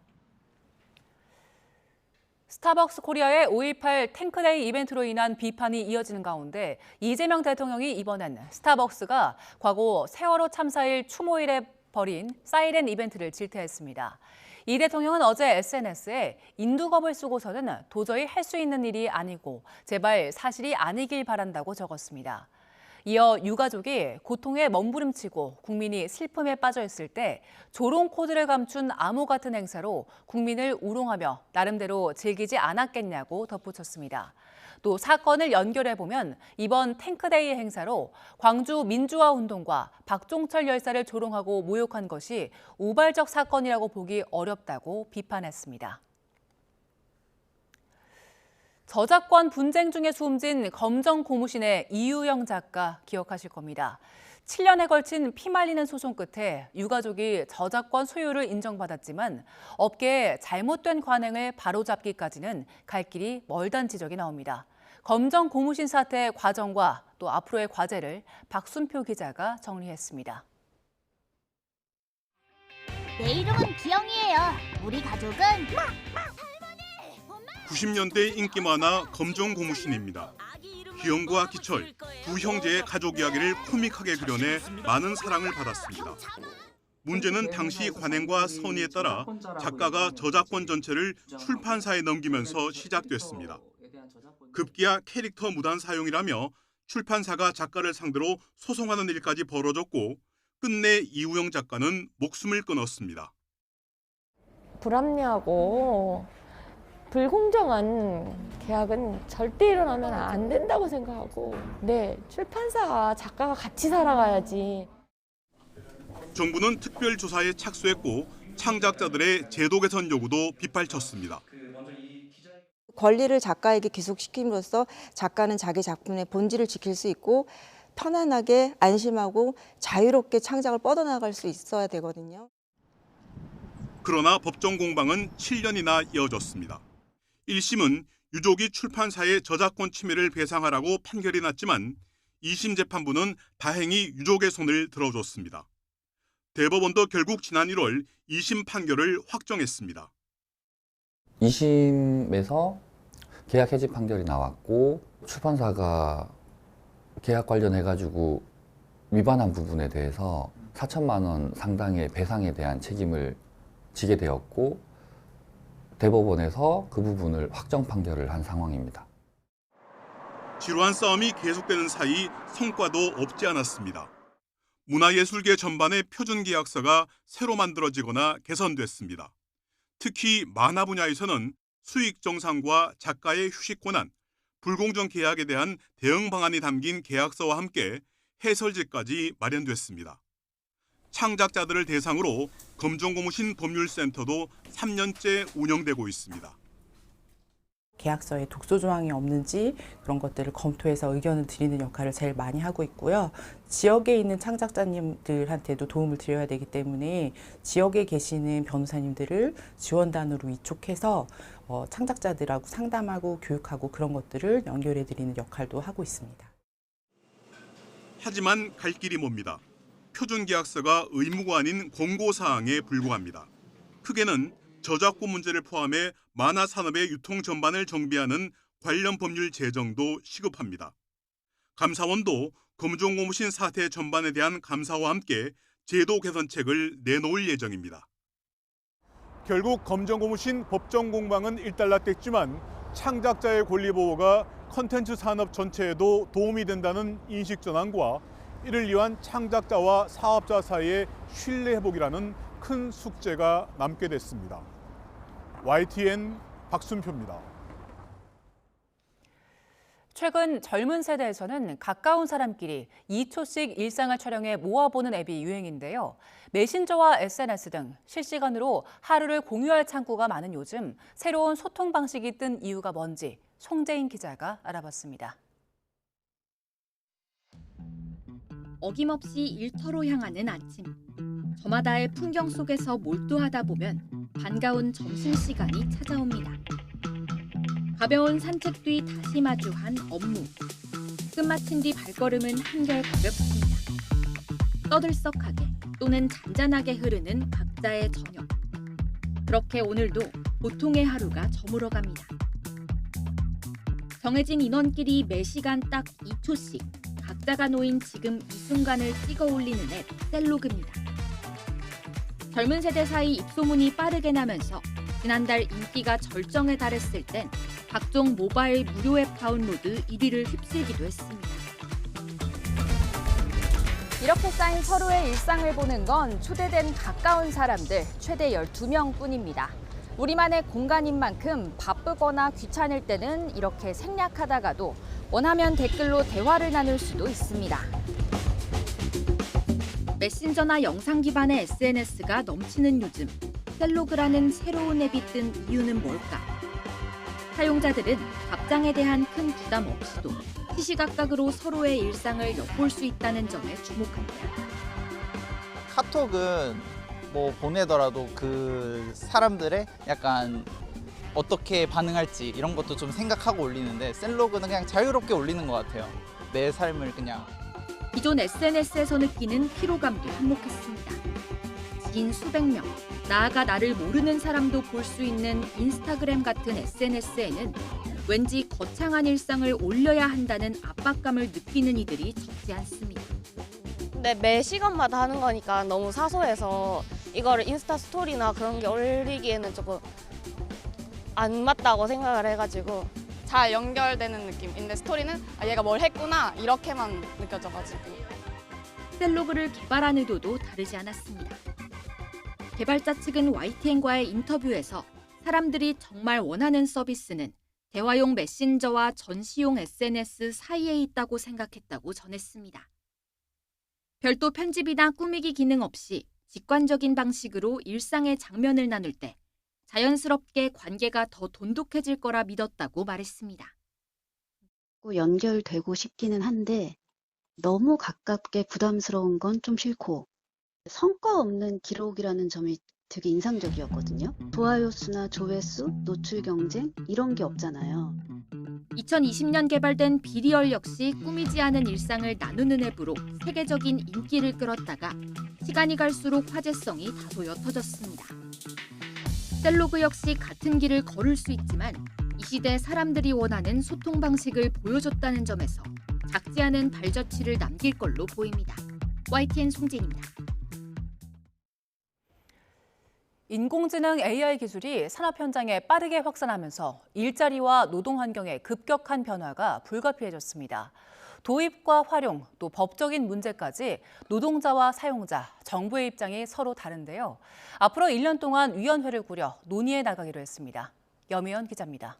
스타벅스 코리아의 5.18 탱크데이 이벤트로 인한 비판이 이어지는 가운데 이재명 대통령이 이번엔 스타벅스가 과거 세월호 참사일 추모일에 벌인 사이렌 이벤트를 질타했습니다. 이 대통령은 어제 SNS에 인두겁을 쓰고서는 도저히 할 수 있는 일이 아니고 제발 사실이 아니길 바란다고 적었습니다. 이어 유가족이 고통에 몸부림치고 국민이 슬픔에 빠져 있을 때 조롱 코드를 감춘 암호 같은 행사로 국민을 우롱하며 나름대로 즐기지 않았겠냐고 덧붙였습니다. 또 사건을 연결해보면 이번 탱크데이 행사로 광주 민주화운동과 박종철 열사를 조롱하고 모욕한 것이 우발적 사건이라고 보기 어렵다고 비판했습니다. 저작권 분쟁 중에 숨진 검정 고무신의 이유영 작가 기억하실 겁니다. 7년에 걸친 피말리는 소송 끝에 유가족이 저작권 소유를 인정받았지만 업계의 잘못된 관행을 바로잡기까지는 갈 길이 멀다는 지적이 나옵니다. 검정 고무신 사태의 과정과 또 앞으로의 과제를 박순표 기자가 정리했습니다. 내 이름은 기영이에요. 우리 가족은 90년대 인기 만화 검정 고무신입니다. 기영과 기철, 두 형제의 가족 이야기를 코믹하게 그려내 많은 사랑을 받았습니다. 문제는 당시 관행과 선의에 따라 작가가 저작권 전체를 출판사에 넘기면서 시작됐습니다. 급기야 캐릭터 무단 사용이라며 출판사가 작가를 상대로 소송하는 일까지 벌어졌고 끝내 이우영 작가는 목숨을 끊었습니다. 불합리하고 불공정한 계약은 절대 일어나면 안 된다고 생각하고, 네, 출판사가 작가가 같이 살아가야지. 정부는 특별조사에 착수했고 창작자들의 제도 개선 요구도 빗발쳤습니다. 권리를 작가에게 귀속시킴으로써 작가는 자기 작품의 본질을 지킬 수 있고 편안하게 안심하고 자유롭게 창작을 뻗어나갈 수 있어야 되거든요. 그러나 법정 공방은 7년이나 이어졌습니다. 1심은 유족이 출판사의 저작권 침해를 배상하라고 판결이 났지만 2심 재판부는 다행히 유족의 손을 들어줬습니다. 대법원도 결국 지난 1월 2심 판결을 확정했습니다. 2심에서 계약 해지 판결이 나왔고 출판사가 계약 관련해가지고 위반한 부분에 대해서 4천만 원 상당의 배상에 대한 책임을 지게 되었고 대법원에서 그 부분을 확정 판결을 한 상황입니다. 지루한 싸움이 계속되는 사이 성과도 없지 않았습니다. 문화예술계 전반의 표준계약서가 새로 만들어지거나 개선됐습니다. 특히 만화 분야에서는 수익 정상과 작가의 휴식 권한, 불공정 계약에 대한 대응 방안이 담긴 계약서와 함께 해설지까지 마련됐습니다. 창작자들을 대상으로 검정고무신 법률센터도 3년째 운영되고 있습니다. 계약서에 독소 조항이 없는지 그런 것들을 검토해서 의견을 드리는 역할을 제일 많이 하고 있고요. 지역에 있는 창작자님들한테도 도움을 드려야 되기 때문에 지역에 계시는 변호사님들을 지원단으로 위촉해서 창작자들하고 상담하고 교육하고 그런 것들을 연결해 드리는 역할도 하고 있습니다. 하지만 갈 길이 멉니다. 표준계약서가 의무가 아닌 권고사항에 불과합니다. 크게는 저작권 문제를 포함해 만화 산업의 유통 전반을 정비하는 관련 법률 제정도 시급합니다. 감사원도 검정고무신 사태 전반에 대한 감사와 함께 제도 개선책을 내놓을 예정입니다. 결국 검정고무신 법정 공방은 일단락됐지만 창작자의 권리 보호가 콘텐츠 산업 전체에도 도움이 된다는 인식 전환과 이를 위한 창작자와 사업자 사이의 신뢰 회복이라는 큰 숙제가 남게 됐습니다. YTN 박순표입니다. 최근 젊은 세대에서는 가까운 사람끼리 2초씩 일상을 촬영해 모아보는 앱이 유행인데요. 메신저와 SNS 등 실시간으로 하루를 공유할 창구가 많은 요즘 새로운 소통 방식이 뜬 이유가 뭔지 송재인 기자가 알아봤습니다. 어김없이 일터로 향하는 아침. 저마다의 풍경 속에서 몰두하다 보면 반가운 점심시간이 찾아옵니다. 가벼운 산책 뒤 다시 마주한 업무. 끝마친 뒤 발걸음은 한결 가볍습니다. 떠들썩하게 또는 잔잔하게 흐르는 각자의 저녁. 그렇게 오늘도 보통의 하루가 저물어갑니다. 정해진 인원끼리 매 시간 딱 2초씩 각자가 놓인 지금 이 순간을 찍어 올리는 앱 셀로그입니다. 젊은 세대 사이 입소문이 빠르게 나면서 지난달 인기가 절정에 달했을 땐 각종 모바일 무료 앱 다운로드 1위를 휩쓸기도 했습니다. 이렇게 쌓인 서로의 일상을 보는 건 초대된 가까운 사람들 최대 12명뿐입니다. 우리만의 공간인 만큼 바쁘거나 귀찮을 때는 이렇게 생략하다가도 원하면 댓글로 대화를 나눌 수도 있습니다. 메신저나 영상 기반의 SNS가 넘치는 요즘, 셀로그라는 새로운 앱이 뜬 이유는 뭘까? 사용자들은 답장에 대한 큰 부담 없이도 시시각각으로 서로의 일상을 엿볼 수 있다는 점에 주목합니다. 카톡은 뭐 보내더라도 그 사람들의 약간 어떻게 반응할지 이런 것도 좀 생각하고 올리는데 셀로그는 그냥 자유롭게 올리는 것 같아요. 내 삶을 그냥. 기존 SNS에서 느끼는 피로감도 한몫했습니다. 지인 수백 명, 나아가 나를 모르는 사람도 볼 수 있는 인스타그램 같은 SNS에는 왠지 거창한 일상을 올려야 한다는 압박감을 느끼는 이들이 적지 않습니다. 근데 매 시간마다 하는 거니까 너무 사소해서 이거를 인스타 스토리나 그런 게 올리기에는 조금 안 맞다고 생각을 해가지고 잘 연결되는 느낌인데 스토리는 얘가 뭘 했구나 이렇게만 느껴져가지고. 셀로그를 개발한 의도도 다르지 않았습니다. 개발자 측은 YTN과의 인터뷰에서 사람들이 정말 원하는 서비스는 대화용 메신저와 전시용 SNS 사이에 있다고 생각했다고 전했습니다. 별도 편집이나 꾸미기 기능 없이 직관적인 방식으로 일상의 장면을 나눌 때 자연스럽게 관계가 더 돈독해질 거라 믿었다고 말했습니다. 연결되고 싶기는 한데 너무 가깝게 부담스러운 건 좀 싫고 성과 없는 기록이라는 점이 되게 인상적이었거든요. 좋아요 수나 조회수, 노출 경쟁 이런 게 없잖아요. 2020년 개발된 비리얼 역시 꾸미지 않은 일상을 나누는 앱으로 세계적인 인기를 끌었다가 시간이 갈수록 화제성이 다소 옅어졌습니다. 셀로그 역시 같은 길을 걸을 수 있지만 이 시대 사람들이 원하는 소통 방식을 보여줬다는 점에서 작지 않은 발자취를 남길 걸로 보입니다. YTN 송진입니다. 인공지능 AI 기술이 산업 현장에 빠르게 확산하면서 일자리와 노동 환경의 급격한 변화가 불가피해졌습니다. 도입과 활용, 또 법적인 문제까지 노동자와 사용자, 정부의 입장이 서로 다른데요. 앞으로 1년 동안 위원회를 꾸려 논의해 나가기로 했습니다. 염희연 기자입니다.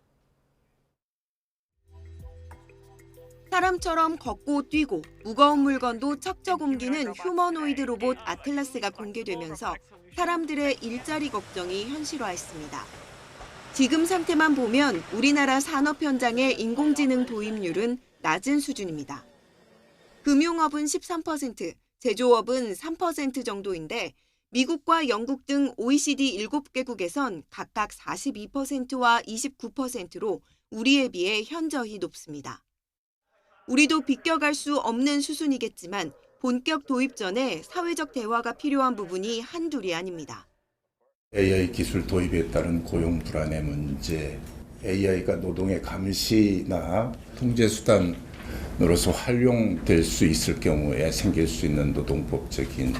사람처럼 걷고 뛰고 무거운 물건도 척척 옮기는 휴머노이드 로봇 아틀라스가 공개되면서 사람들의 일자리 걱정이 현실화했습니다. 지금 상태만 보면 우리나라 산업 현장의 인공지능 도입률은 낮은 수준입니다. 금융업은 13%, 제조업은 3% 정도인데 미국과 영국 등 OECD 7개국에선 각각 42%와 29%로 우리에 비해 현저히 높습니다. 우리도 비껴갈 수 없는 수순이겠지만 본격 도입 전에 사회적 대화가 필요한 부분이 한둘이 아닙니다. AI 기술 도입에 따른 고용 불안의 문제, AI가 노동의 감시나 통제 수단으로서 활용될 수 있을 경우에 생길 수 있는 노동법적인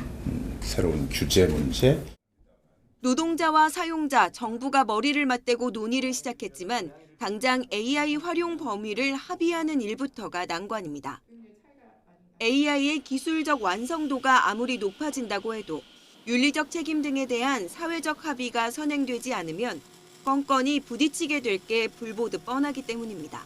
새로운 규제 문제. 노동자와 사용자, 정부가 머리를 맞대고 논의를 시작했지만 당장 AI 활용 범위를 합의하는 일부터가 난관입니다. AI의 기술적 완성도가 아무리 높아진다고 해도 윤리적 책임 등에 대한 사회적 합의가 선행되지 않으면 건건이 부딪히게 될 게 불보듯 뻔하기 때문입니다.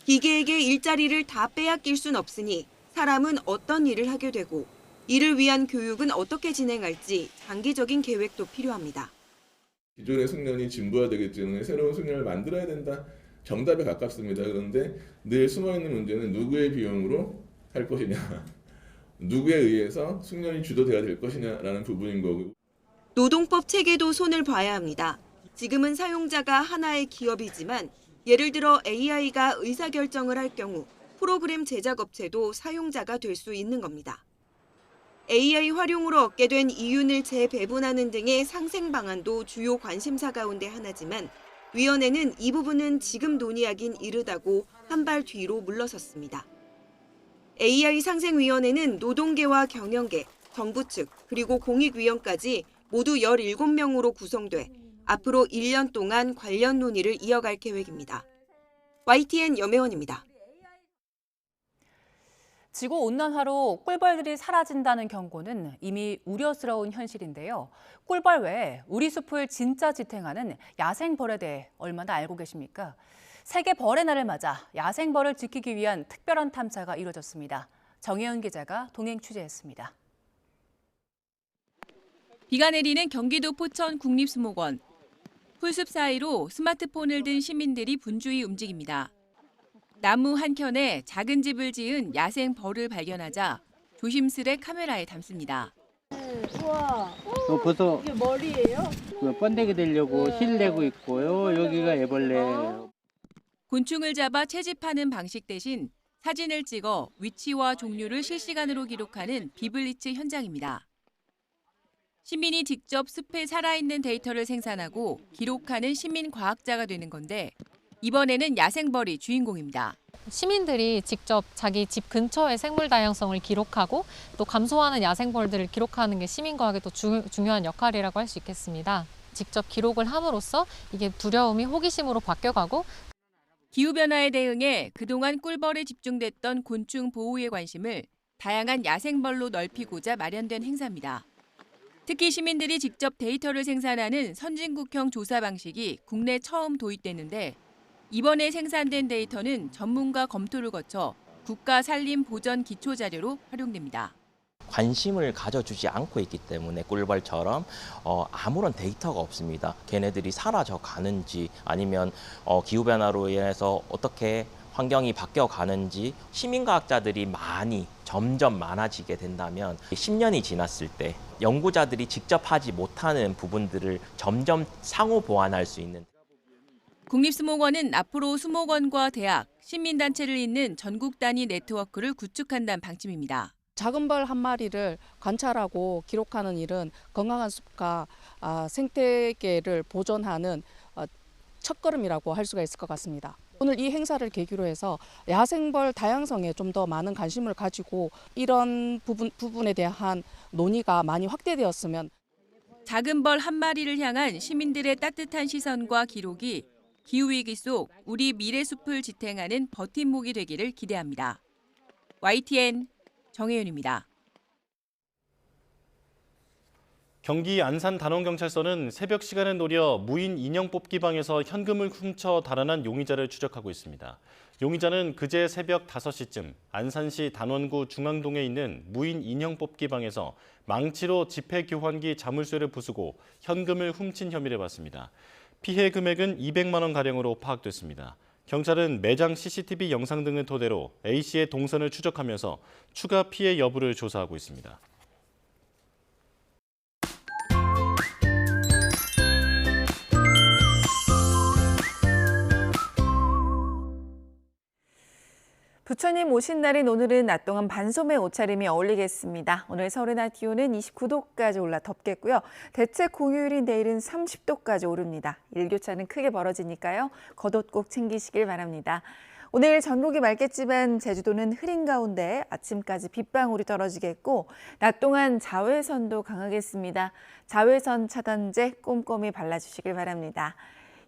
기계에게 일자리를 다 빼앗길 순 없으니 사람은 어떤 일을 하게 되고 이를 위한 교육은 어떻게 진행할지 장기적인 계획도 필요합니다. 기존의 숙련이 진보화되기 때문에 새로운 숙련을 만들어야 된다. 정답에 가깝습니다. 그런데 늘 숨어있는 문제는 누구의 비용으로 할 것이냐, 누구에 의해서 숙련이 주도돼야 될 것이냐라는 부분인 거고. 노동법 체계도 손을 봐야 합니다. 지금은 사용자가 하나의 기업이지만 예를 들어 AI가 의사결정을 할 경우 프로그램 제작업체도 사용자가 될 수 있는 겁니다. AI 활용으로 얻게 된 이윤을 재배분하는 등의 상생 방안도 주요 관심사 가운데 하나지만 위원회는 이 부분은 지금 논의하긴 이르다고 한 발 뒤로 물러섰습니다. AI 상생위원회는 노동계와 경영계, 정부 측, 그리고 공익위원까지 모두 17명으로 구성돼 앞으로 1년 동안 관련 논의를 이어갈 계획입니다. YTN 염혜원입니다. 지구온난화로 꿀벌들이 사라진다는 경고는 이미 우려스러운 현실인데요. 꿀벌 외에 우리 숲을 진짜 지탱하는 야생벌에 대해 얼마나 알고 계십니까? 세계 벌의 날을 맞아 야생벌을 지키기 위한 특별한 탐사가 이루어졌습니다. 정혜연 기자가 동행 취재했습니다. 비가 내리는 경기도 포천 국립수목원. 풀숲 사이로 스마트폰을 든 시민들이 분주히 움직입니다. 나무 한켠에 작은 집을 지은 야생 벌을 발견하자 조심스레 카메라에 담습니다. 우와, 벌써 이게 머리예요? 번데기 되려고 실 내고 있고요. 여기가 애벌레. 곤충을 잡아 채집하는 방식 대신 사진을 찍어 위치와 종류를 실시간으로 기록하는 비블리츠 현장입니다. 시민이 직접 숲에 살아있는 데이터를 생산하고 기록하는 시민과학자가 되는 건데 이번에는 야생벌이 주인공입니다. 시민들이 직접 자기 집 근처의 생물 다양성을 기록하고 또 감소하는 야생벌들을 기록하는 게 시민과학의 또 중요한 역할이라고 할 수 있겠습니다. 직접 기록을 함으로써 이게 두려움이 호기심으로 바뀌어가고 기후변화에 대응해 그동안 꿀벌에 집중됐던 곤충 보호에 관심을 다양한 야생벌로 넓히고자 마련된 행사입니다. 특히 시민들이 직접 데이터를 생산하는 선진국형 조사 방식이 국내 처음 도입됐는데 이번에 생산된 데이터는 전문가 검토를 거쳐 국가산림보전기초자료로 활용됩니다. 관심을 가져주지 않고 있기 때문에 꿀벌처럼 아무런 데이터가 없습니다. 걔네들이 사라져 가는지 아니면 기후변화로 인해서 어떻게 환경이 바뀌어 가는지 시민과학자들이 점점 많아지게 된다면 10년이 지났을 때 연구자들이 직접 하지 못하는 부분들을 점점 상호 보완할 수 있는 국립수목원은 앞으로 수목원과 대학, 시민단체를 잇는 전국 단위 네트워크를 구축한다는 방침입니다. 작은 벌 한 마리를 관찰하고 기록하는 일은 건강한 숲과 생태계를 보존하는 첫걸음이라고 할 수가 있을 것 같습니다. 오늘 이 행사를 계기로 해서 야생벌 다양성에 좀 더 많은 관심을 가지고 이런 부분에 대한 논의가 많이 확대되었으면. 작은 벌 한 마리를 향한 시민들의 따뜻한 시선과 기록이 기후위기 속 우리 미래 숲을 지탱하는 버팀목이 되기를 기대합니다. YTN 정혜윤입니다. 경기 안산 단원경찰서는 새벽 시간을 노려 무인 인형 뽑기방에서 현금을 훔쳐 달아난 용의자를 추적하고 있습니다. 용의자는 그제 새벽 5시쯤 안산시 단원구 중앙동에 있는 무인 인형 뽑기방에서 망치로 지폐 교환기 자물쇠를 부수고 현금을 훔친 혐의를 받습니다. 피해 금액은 200만 원가량으로 파악됐습니다. 경찰은 매장 CCTV 영상 등을 토대로 A씨의 동선을 추적하면서 추가 피해 여부를 조사하고 있습니다. 부처님 오신 날인 오늘은 낮 동안 반소매 옷차림이 어울리겠습니다. 오늘 서울의 낮 기온은 29도까지 올라 덥겠고요. 대체 공휴일인 내일은 30도까지 오릅니다. 일교차는 크게 벌어지니까요. 겉옷 꼭 챙기시길 바랍니다. 오늘 전국이 맑겠지만 제주도는 흐린 가운데 아침까지 빗방울이 떨어지겠고 낮 동안 자외선도 강하겠습니다. 자외선 차단제 꼼꼼히 발라주시길 바랍니다.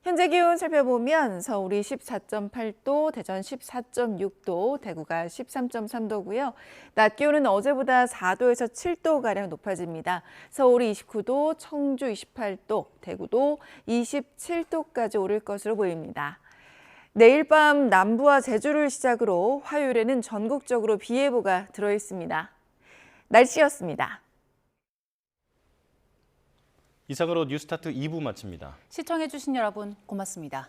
현재 기온 살펴보면 서울이 14.8도, 대전 14.6도, 대구가 13.3도고요. 낮 기온은 어제보다 4도에서 7도가량 높아집니다. 서울이 29도, 청주 28도, 대구도 27도까지 오를 것으로 보입니다. 내일 밤 남부와 제주를 시작으로 화요일에는 전국적으로 비 예보가 들어있습니다. 날씨였습니다. 이상으로 뉴스타트 2부 마칩니다. 시청해주신 여러분 고맙습니다.